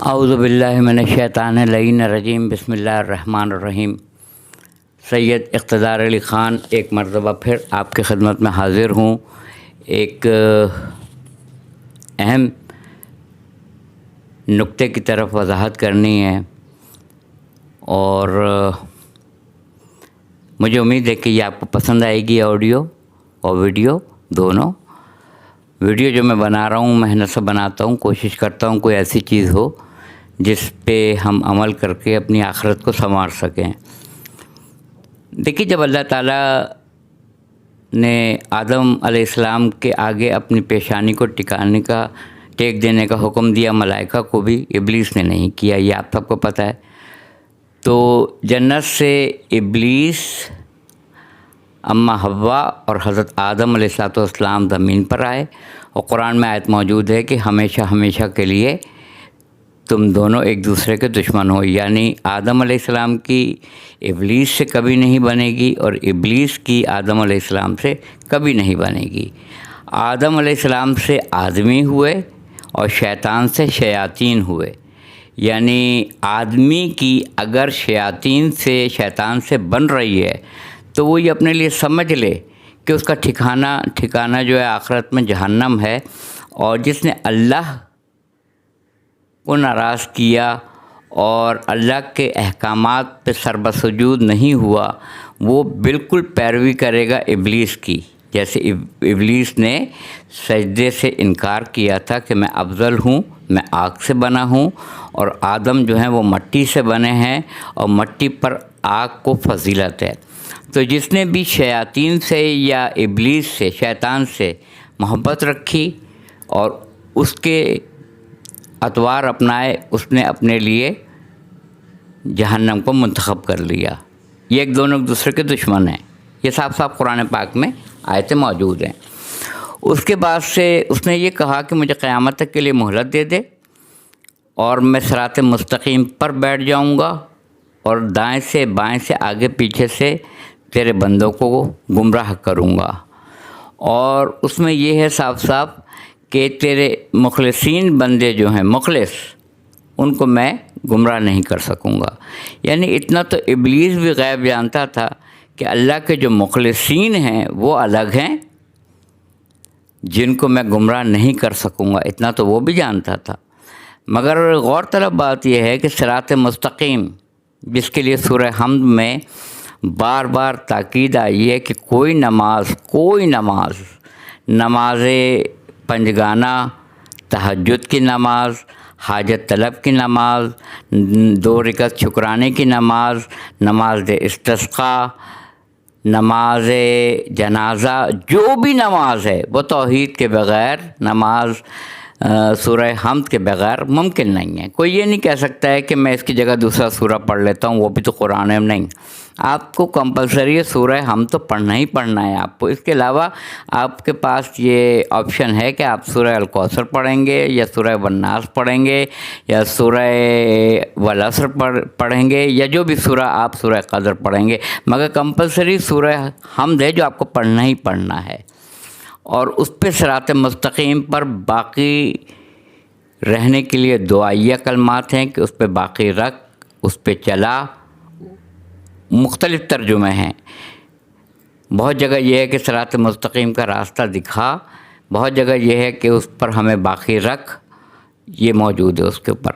اعوذ باللہ من الشیطان اللعین الرجیم بسم اللہ الرحمن الرحیم۔ سید اقتدار علی خان ایک مرتبہ پھر آپ کی خدمت میں حاضر ہوں۔ ایک اہم نقطے کی طرف وضاحت کرنی ہے اور مجھے امید ہے کہ یہ آپ کو پسند آئے گی، آڈیو اور ویڈیو دونوں۔ ویڈیو جو میں بنا رہا ہوں محنت سے بناتا ہوں، کوشش کرتا ہوں کوئی ایسی چیز ہو جس پہ ہم عمل کر کے اپنی آخرت کو سنوار سکیں۔ دیکھیے، جب اللہ تعالیٰ نے آدم علیہ السلام کے آگے اپنی پیشانی کو ٹیک دینے کا حکم دیا، ملائکہ کو بھی، ابلیس نے نہیں کیا، یہ آپ سب کو پتہ ہے۔ تو جنت سے ابلیس، اماں حوا اور حضرت آدم علیہ السلام زمین پر آئے، اور قرآن میں آیت موجود ہے کہ ہمیشہ ہمیشہ کے لیے تم دونوں ایک دوسرے کے دشمن ہو، یعنی آدم علیہ السلام کی ابلیس سے کبھی نہیں بنے گی اور ابلیس کی آدم علیہ السلام سے کبھی نہیں بنے گی۔ آدم علیہ السلام سے آدمی ہوئے اور شیطان سے شیاطین ہوئے، یعنی آدمی کی اگر شیطان سے بن رہی ہے تو وہ یہ اپنے لیے سمجھ لے کہ اس کا ٹھکانہ جو ہے آخرت میں جہنم ہے، اور جس نے اللہ کو ناراض کیا اور اللہ کے احکامات پہ سربسجود نہیں ہوا، وہ بالکل پیروی کرے گا ابلیس کی، جیسے ابلیس نے سجدے سے انکار کیا تھا کہ میں افضل ہوں، میں آگ سے بنا ہوں، اور آدم جو ہیں وہ مٹی سے بنے ہیں اور مٹی پر آگ کو فضیلت ہے۔ تو جس نے بھی شیاطین سے یا ابلیس سے، شیطان سے محبت رکھی اور اس کے اطوار اپنائے، اس نے اپنے لیے جہنم کو منتخب کر لیا۔ یہ ایک دوسرے کے دشمن ہیں، یہ صاف صاف قرآن پاک میں آیتیں موجود ہیں۔ اس کے بعد سے اس نے یہ کہا کہ مجھے قیامت تک کے لیے مہلت دے دے اور میں صراط مستقیم پر بیٹھ جاؤں گا، اور دائیں سے بائیں سے آگے پیچھے سے تیرے بندوں کو گمراہ کروں گا۔ اور اس میں یہ ہے صاف صاف کہ تیرے مخلصین بندے جو ہیں، مخلص، ان کو میں گمراہ نہیں کر سکوں گا۔ یعنی اتنا تو ابلیس بھی غیب جانتا تھا کہ اللہ کے جو مخلصین ہیں وہ الگ ہیں، جن کو میں گمراہ نہیں کر سکوں گا، اتنا تو وہ بھی جانتا تھا۔ مگر غور طلب بات یہ ہے کہ صراط مستقیم، جس کے لیے سورہ حمد میں بار بار تاکید آئی ہے کہ کوئی نماز پنجگانہ، تہجد کی نماز، حاجت طلب کی نماز، 2 رکعت شکرانے کی نماز، نماز استسقاء، نماز جنازہ، جو بھی نماز ہے وہ توحید کے بغیر، نماز سورہ حمد کے بغیر ممکن نہیں ہے۔ کوئی یہ نہیں کہہ سکتا ہے کہ میں اس کی جگہ دوسرا سورہ پڑھ لیتا ہوں، وہ بھی تو قرآن میں نہیں۔ آپ کو کمپلسری ہے سورہ حمد تو پڑھنا ہی پڑھنا ہے آپ کو۔ اس کے علاوہ آپ کے پاس یہ آپشن ہے کہ آپ سورہ الکوثر پڑھیں گے، یا سورہ والناس پڑھیں گے، یا سورہ والعصر پڑھیں گے، یا جو بھی سورہ آپ سورہ قدر پڑھیں گے، مگر کمپلسری سورہ حمد ہے جو آپ کو پڑھنا ہی پڑھنا ہے۔ اور اس پہ صراط مستقیم پر باقی رہنے کے لیے دعائیہ کلمات ہیں کہ اس پہ باقی رکھ، اس پہ چلا، مختلف ترجمے ہیں۔ بہت جگہ یہ ہے کہ صراط مستقیم کا راستہ دکھا، بہت جگہ یہ ہے کہ اس پر ہمیں باقی رکھ، یہ موجود ہے اس کے اوپر۔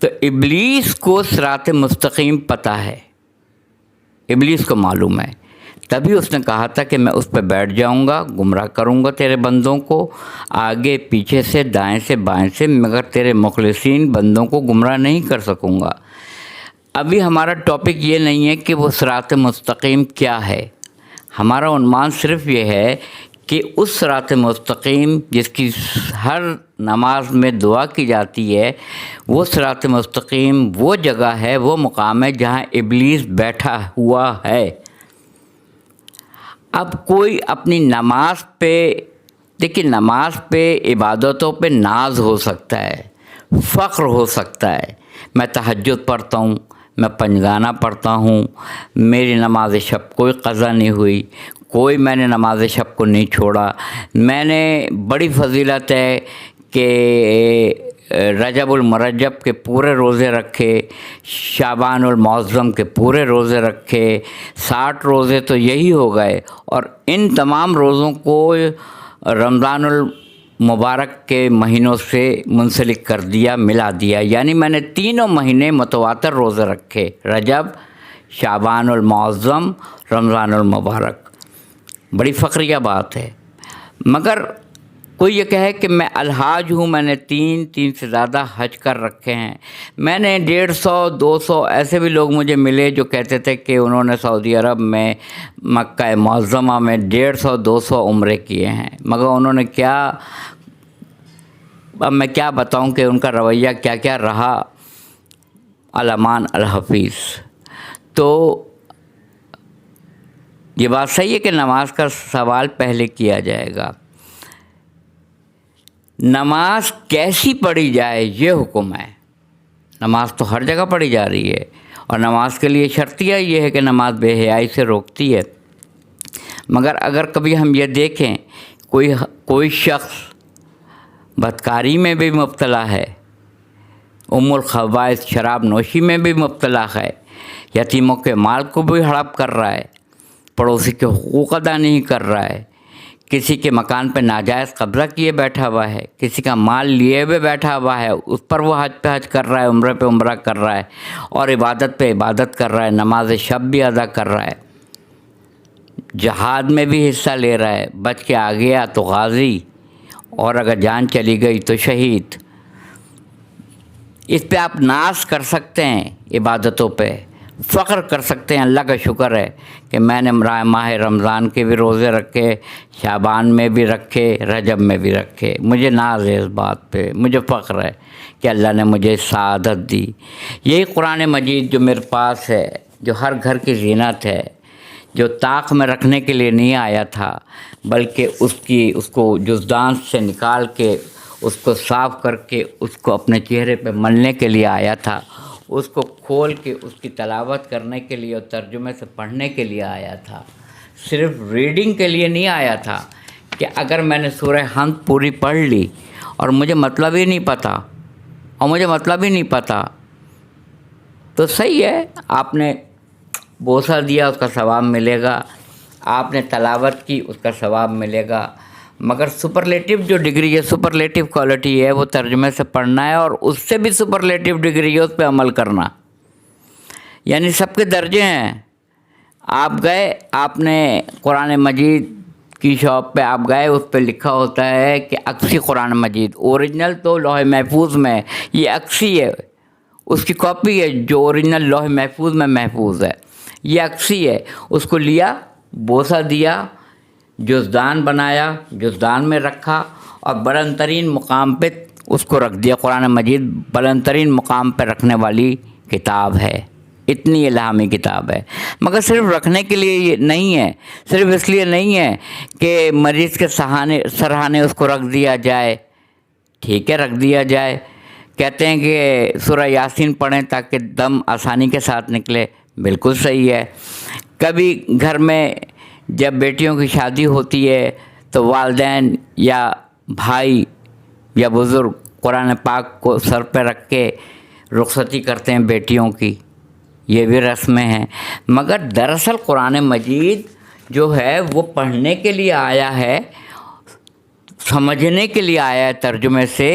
تو ابلیس کو صراط مستقیم پتہ ہے، ابلیس کو معلوم ہے، تبھی اس نے کہا تھا کہ میں اس پہ بیٹھ جاؤں گا، گمراہ کروں گا تیرے بندوں کو آگے پیچھے سے، دائیں سے بائیں سے، مگر تیرے مخلصین بندوں کو گمراہ نہیں کر سکوں گا۔ ابھی ہمارا ٹاپک یہ نہیں ہے کہ وہ صراط مستقیم کیا ہے، ہمارا عنوان صرف یہ ہے کہ اس صراط مستقیم جس کی ہر نماز میں دعا کی جاتی ہے، وہ صراط مستقیم وہ جگہ ہے، وہ مقام ہے جہاں ابلیس بیٹھا ہوا ہے۔ اب کوئی اپنی نماز پہ، دیکھیے نماز پہ، عبادتوں پہ ناز ہو سکتا ہے، فخر ہو سکتا ہے، میں تہجد پڑھتا ہوں، میں پنجگانہ پڑھتا ہوں، میری نماز شب کوئی قضا نہیں ہوئی، میں نے نماز شب کو نہیں چھوڑا، میں نے بڑی فضیلت ہے کہ رجب المرجب کے پورے روزے رکھے، شعبان المعظم کے پورے روزے رکھے، 60 روزے تو یہی ہو گئے، اور ان تمام روزوں کو رمضان المبارک کے مہینوں سے منسلک کر دیا، ملا دیا، یعنی میں نے تینوں مہینے متواتر روزے رکھے، رجب، شعبان المعظم، رمضان المبارک۔ بڑی فخریہ بات ہے۔ مگر کوئی یہ کہے کہ میں الحاج ہوں، میں نے تین سے زیادہ حج کر رکھے ہیں، میں نے 150 200 ایسے بھی لوگ مجھے ملے جو کہتے تھے کہ انہوں نے سعودی عرب میں مکہ معظمہ میں 150 200 عمرے کیے ہیں، مگر انہوں نے کیا، اب میں کیا بتاؤں کہ ان کا رویہ کیا کیا رہا، الامان الحفیظ۔ تو یہ بات صحیح ہے کہ نماز کا سوال پہلے کیا جائے گا، نماز کیسی پڑھی جائے یہ حکم ہے۔ نماز تو ہر جگہ پڑھی جا رہی ہے، اور نماز کے لیے شرطیہ یہ ہے کہ نماز بے حیائی سے روکتی ہے، مگر اگر کبھی ہم یہ دیکھیں کوئی شخص بدکاری میں بھی مبتلا ہے، الخبائث شراب نوشی میں بھی مبتلا ہے، یتیموں کے مال کو بھی ہڑپ کر رہا ہے، پڑوسی کے حقوق ادا نہیں کر رہا ہے، کسی کے مکان پہ ناجائز قبضہ کیے بیٹھا ہوا ہے، کسی کا مال لیے ہوئے بیٹھا ہوا ہے، اس پر وہ حج پہ حج کر رہا ہے، عمرے پہ عمرہ کر رہا ہے، اور عبادت پہ عبادت کر رہا ہے، نماز شب بھی ادا کر رہا ہے، جہاد میں بھی حصہ لے رہا ہے، بچ کے آ گیا تو غازی، اور اگر جان چلی گئی تو شہید۔ اس پہ آپ ناز کر سکتے ہیں، عبادتوں پہ فخر کر سکتے ہیں، اللہ کا شکر ہے کہ میں نے ماہ رمضان کے بھی روزے رکھے، شعبان میں بھی رکھے، رجب میں بھی رکھے، مجھے ناز ہے اس بات پہ، مجھے فخر ہے کہ اللہ نے مجھے سعادت دی۔ یہی قرآن مجید جو میرے پاس ہے، جو ہر گھر کی زینت ہے، جو طاق میں رکھنے کے لیے نہیں آیا تھا، بلکہ اس کو جزدان سے نکال کے، اس کو صاف کر کے، اس کو اپنے چہرے پہ ملنے کے لیے آیا تھا، اس کو کھول کے اس کی تلاوت کرنے کے لیے اور ترجمے سے پڑھنے کے لیے آیا تھا، صرف ریڈنگ کے لیے نہیں آیا تھا کہ اگر میں نے سورہ حمد پوری پڑھ لی اور مجھے مطلب ہی نہیں پتہ تو صحیح ہے، آپ نے بوسہ دیا اس کا ثواب ملے گا، آپ نے تلاوت کی اس کا ثواب ملے گا، مگر سپرلیٹو جو ڈگری ہے، سپرلیٹو کوالٹی ہے، وہ ترجمے سے پڑھنا ہے، اور اس سے بھی سپرلیٹو ڈگری ہے اس پہ عمل کرنا، یعنی سب کے درجے ہیں۔ آپ گئے، آپ نے قرآن مجید کی شاپ پہ آپ گئے، اس پہ لکھا ہوتا ہے کہ عکسی قرآن مجید، اوریجنل تو لوح محفوظ میں، یہ عکسی ہے، اس کی کاپی ہے جو اوریجنل لوح محفوظ میں محفوظ ہے، یہ عکسی ہے، اس کو لیا، بوسہ دیا، جزدان بنایا، جزدان میں رکھا، اور بلند ترین مقام پہ اس کو رکھ دیا۔ قرآن مجید بلند ترین مقام پہ رکھنے والی کتاب ہے، اتنی الہامی کتاب ہے، مگر صرف رکھنے کے لیے یہ نہیں ہے، صرف اس لیے نہیں ہے کہ مریض کے سرہانے اس کو رکھ دیا جائے، ٹھیک ہے رکھ دیا جائے، کہتے ہیں کہ سورہ یاسین پڑھیں تاکہ دم آسانی کے ساتھ نکلے، بالکل صحیح ہے۔ کبھی گھر میں جب بیٹیوں کی شادی ہوتی ہے تو والدین یا بھائی یا بزرگ قرآن پاک کو سر پہ رکھ کے رخصتی کرتے ہیں بیٹیوں کی، یہ بھی رسمیں ہیں، مگر دراصل قرآن مجید جو ہے وہ پڑھنے کے لیے آیا ہے، سمجھنے کے لیے آیا ہے ترجمے سے،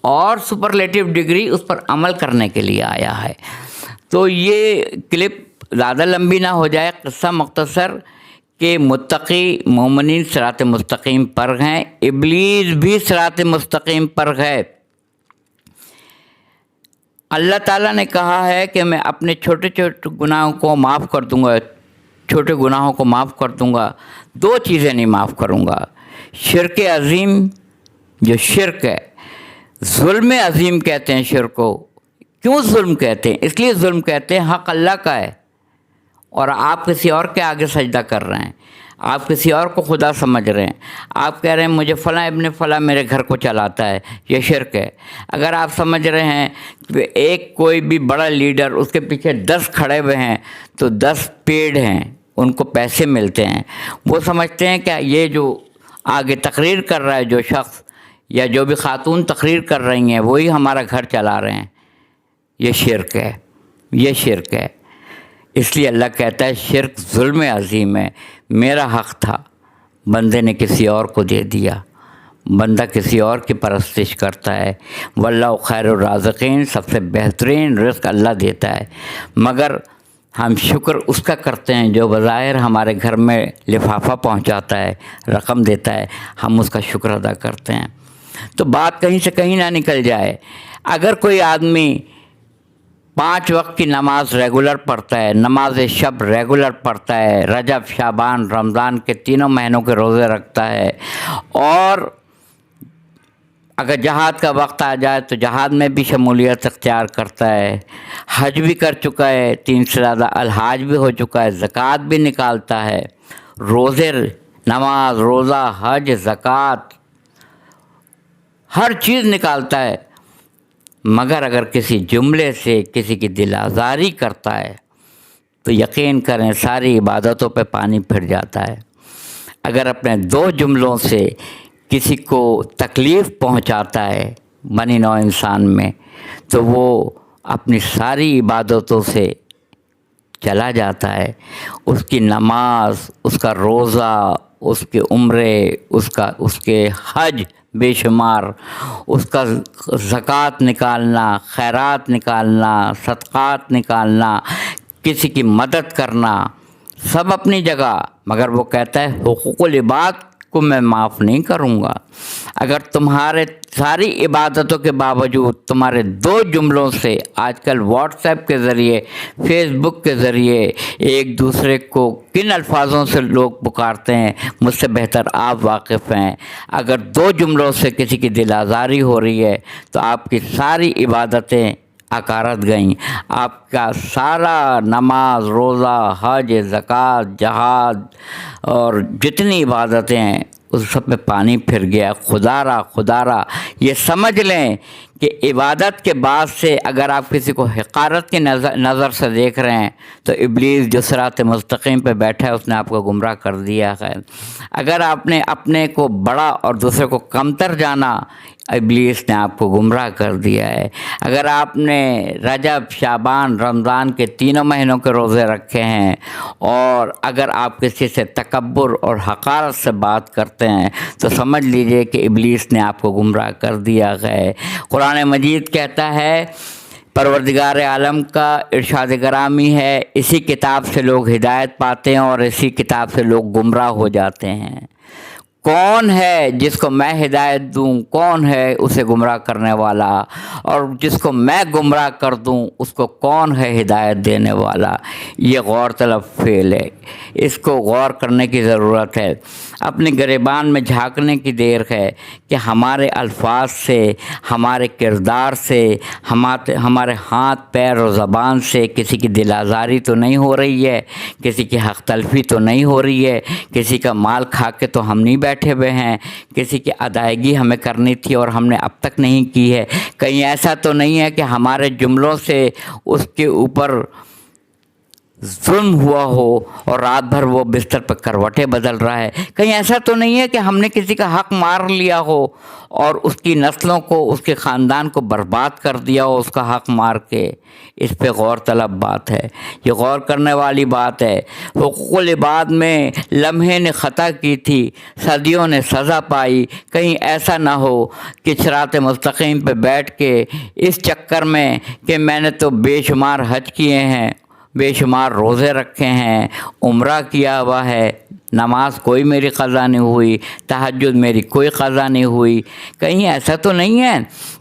اور سپرلیٹو ڈگری اس پر عمل کرنے کے لیے آیا ہے۔ تو یہ کلپ زیادہ لمبی نہ ہو جائے، قصہ مختصر کہ متقی مومنین صراط مستقیم پر ہیں، ابلیس بھی صراط مستقیم پر ہے۔ اللہ تعالیٰ نے کہا ہے کہ میں اپنے چھوٹے گناہوں کو معاف کر دوں گا، چھوٹے گناہوں کو معاف کر دوں گا، دو چیزیں نہیں معاف کروں گا، شرک عظیم، جو شرک ہے، ظلم عظیم کہتے ہیں شرک کو۔ کیوں ظلم کہتے ہیں؟ اس لیے ظلم کہتے ہیں حق اللہ کا ہے، اور آپ کسی اور کے آگے سجدہ کر رہے ہیں، آپ کسی اور کو خدا سمجھ رہے ہیں، آپ کہہ رہے ہیں مجھے فلاں ابن فلاں میرے گھر کو چلاتا ہے، یہ شرک ہے۔ اگر آپ سمجھ رہے ہیں کہ ایک کوئی بھی بڑا لیڈر، اس کے پیچھے 10 کھڑے ہوئے ہیں تو 10 پیڑ ہیں، ان کو پیسے ملتے ہیں، وہ سمجھتے ہیں کہ یہ جو آگے تقریر کر رہا ہے جو شخص، یا جو بھی خاتون تقریر کر رہی ہیں وہی ہمارا گھر چلا رہے ہیں، یہ شرک ہے، یہ شرک ہے۔ اس لیے اللہ کہتا ہے شرک ظلم عظیم ہے، میرا حق تھا، بندے نے کسی اور کو دے دیا، بندہ کسی اور کی پرستش کرتا ہے۔ واللہ خیر الرازقین، سب سے بہترین رزق اللہ دیتا ہے، مگر ہم شکر اس کا کرتے ہیں جو بظاہر ہمارے گھر میں لفافہ پہنچاتا ہے، رقم دیتا ہے، ہم اس کا شکر ادا کرتے ہیں۔ تو بات کہیں سے کہیں نہ نکل جائے، اگر کوئی آدمی 5 وقت کی نماز ریگولر پڑھتا ہے، نماز شب ریگولر پڑھتا ہے، رجب، شعبان، رمضان کے تینوں مہینوں کے روزے رکھتا ہے، اور اگر جہاد کا وقت آ جائے تو جہاد میں بھی شمولیت اختیار کرتا ہے، حج بھی کر چکا ہے، 3 سے زیادہ الحاج بھی ہو چکا ہے، زکوٰۃ بھی نکالتا ہے، روزے، نماز، روزہ، حج، زکوٰۃ، ہر چیز نکالتا ہے، مگر اگر کسی جملے سے کسی کی دل آزاری کرتا ہے تو یقین کریں ساری عبادتوں پہ پانی پھر جاتا ہے۔ اگر اپنے 2 جملوں سے کسی کو تکلیف پہنچاتا ہے بنی نوع انسان میں تو وہ اپنی ساری عبادتوں سے چلا جاتا ہے، اس کی نماز، اس کا روزہ، اس کے عمرے، اس کے حج بے شمار، اس کا زکوٰۃ نکالنا، خیرات نکالنا، صدقات نکالنا، کسی کی مدد کرنا، سب اپنی جگہ، مگر وہ کہتا ہے حقوق العباد کو میں معاف نہیں کروں گا۔ اگر تمہارے ساری عبادتوں کے باوجود تمہارے 2 جملوں سے، آج کل واٹس ایپ کے ذریعے، فیس بک کے ذریعے ایک دوسرے کو کن الفاظوں سے لوگ پکارتے ہیں مجھ سے بہتر آپ واقف ہیں، اگر 2 جملوں سے کسی کی دل آزاری ہو رہی ہے تو آپ کی ساری عبادتیں اکارت گئیں، آپ کا سارا نماز، روزہ، حج، زکوٰۃ، جہاد اور جتنی عبادتیں ہیں اس سب پہ پانی پھر گیا۔ خدا را یہ سمجھ لیں کہ عبادت کے بعد سے اگر آپ کسی کو حقارت کی نظر سے دیکھ رہے ہیں تو ابلیس جو صراط مستقیم پہ بیٹھا ہے اس نے آپ کو گمراہ کر دیا ہے۔ اگر آپ نے اپنے کو بڑا اور دوسرے کو کمتر جانا، ابلیس نے آپ کو گمراہ کر دیا ہے۔ اگر آپ نے رجب، شعبان، رمضان کے تینوں مہینوں کے روزے رکھے ہیں اور اگر آپ کسی سے تکبر اور حقارت سے بات کرتے ہیں تو سمجھ لیجئے کہ ابلیس نے آپ کو گمراہ کر دیا ہے۔ قرآن مجید کہتا ہے، پروردگار عالم کا ارشاد گرامی ہے، اسی کتاب سے لوگ ہدایت پاتے ہیں اور اسی کتاب سے لوگ گمراہ ہو جاتے ہیں۔ کون ہے جس کو میں ہدایت دوں؟ کون ہے اسے گمراہ کرنے والا؟ اور جس کو میں گمراہ کر دوں اس کو کون ہے ہدایت دینے والا؟ یہ غور طلب فعل ہے، اس کو غور کرنے کی ضرورت ہے۔ اپنے گریبان میں جھانکنے کی دیر ہے کہ ہمارے الفاظ سے، ہمارے کردار سے، ہمارے ہاتھ، پیر اور زبان سے کسی کی دل آزاری تو نہیں ہو رہی ہے، کسی کی حق تلفی تو نہیں ہو رہی ہے، کسی کا مال کھا کے تو ہم نہیں بیٹھے ہوئے ہیں، کسی کی ادائیگی ہمیں کرنی تھی اور ہم نے اب تک نہیں کی ہے، کہیں ایسا تو نہیں ہے کہ ہمارے جملوں سے اس کے اوپر ظلم ہوا ہو اور رات بھر وہ بستر پر کروٹیں بدل رہا ہے، کہیں ایسا تو نہیں ہے کہ ہم نے کسی کا حق مار لیا ہو اور اس کی نسلوں کو، اس کے خاندان کو برباد کر دیا ہو اس کا حق مار کے۔ اس پہ غور طلب بات ہے، یہ غور کرنے والی بات ہے۔ حقوق العباد میں لمحے نے خطا کی تھی، صدیوں نے سزا پائی، کہیں ایسا نہ ہو کہ صراط مستقیم پہ بیٹھ کے اس چکر میں کہ میں نے تو بے شمار حج کیے ہیں، بے شمار روزے رکھے ہیں، عمرہ کیا ہوا ہے، نماز کوئی میری قضا نہیں ہوئی، تہجد میری کوئی قضا نہیں ہوئی، کہیں ایسا تو نہیں ہے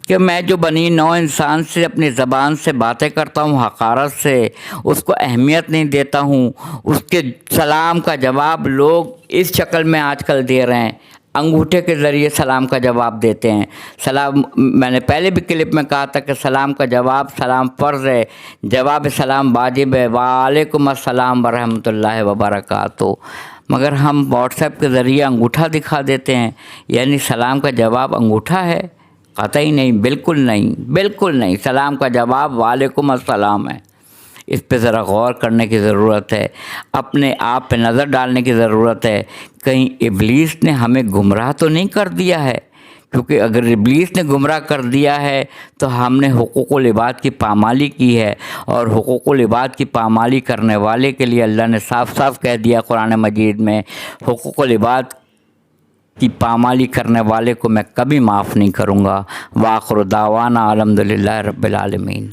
کہ میں جو بنی نوع انسان سے اپنی زبان سے باتیں کرتا ہوں حقارت سے، اس کو اہمیت نہیں دیتا ہوں، اس کے سلام کا جواب لوگ اس شکل میں آج کل دے رہے ہیں، انگوٹھے کے ذریعے سلام کا جواب دیتے ہیں۔ سلام، میں نے پہلے بھی کلپ میں کہا تھا کہ سلام کا جواب، سلام فرض ہے، جواب سلام واجب ہے، وعلیکم السلام ورحمۃ اللہ وبرکاتہ، مگر ہم واٹس ایپ کے ذریعے انگوٹھا دکھا دیتے ہیں، یعنی سلام کا جواب انگوٹھا ہے؟ قطعی نہیں، بالکل نہیں، بالکل نہیں، سلام کا جواب وعلیکم السلام ہے۔ اس پہ ذرا غور کرنے کی ضرورت ہے، اپنے آپ پہ نظر ڈالنے کی ضرورت ہے، کہیں ابلیس نے ہمیں گمراہ تو نہیں کر دیا ہے؟ کیونکہ اگر ابلیس نے گمراہ کر دیا ہے تو ہم نے حقوق العباد کی پامالی کی ہے، اور حقوق العباد کی پامالی کرنے والے کے لیے اللہ نے صاف صاف کہہ دیا قرآن مجید میں، حقوق العباد کی پامالی کرنے والے کو میں کبھی معاف نہیں کروں گا۔ وآخر دعوانا الحمدللہ رب العالمین۔